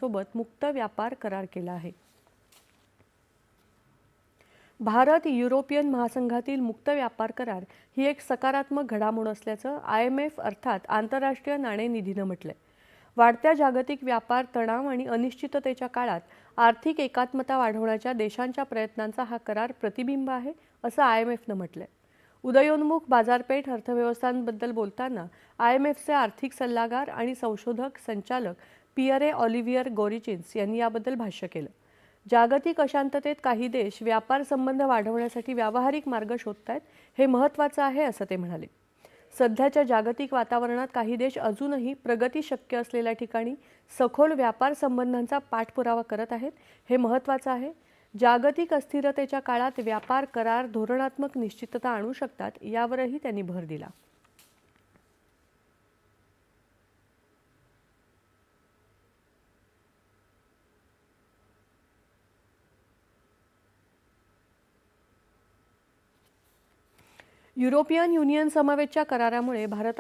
सोबत मुक्त व्यापार करार केला आहे। भारत युरोपियन महासंघातील मुक्त व्यापार करार ही एक सकारात्मक घडामोड असल्याचं IMF अर्थात आंतरराष्ट्रीय नाणेनिधीनं म्हटलंय। वाढत्या जागतिक व्यापार तणाव आणि अनिश्चिततेच्या काळात आर्थिक एकात्मता वाढवण्याच्या देशांच्या प्रयत्नांचा हा करार प्रतिबिंब आहे, असं IMFनं म्हटलंय। उदयोन्मुख बाजारपेठ अर्थव्यवस्थांबद्दल बोलताना IMFचे आर्थिक सल्लागार आणि संशोधक संचालक पियरे ऑलिव्हियर गोरिचिन्स यांनी याबद्दल भाष्य केलं। जागतिक अशांततेत काही देश व्यापार संबंध वाढवण्यासाठी व्यावहारिक मार्ग शोधतायत, हे महत्त्वाचं आहे असं ते म्हणाले। सध्याच्या जागतिक वातावरणात काही देश अजूनही प्रगती शक्य असलेल्या ठिकाणी सखोल व्यापार संबंधांचा पाठपुरावा करत आहेत, हे महत्त्वाचं आहे। जागतिक अस्थिरतेच्या काळात व्यापार करार धोरणात्मक निश्चितता आणू शकतात, यावरही त्यांनी भर दिला। युरोपियन युनियन समवेतच्या करारामुळे भारत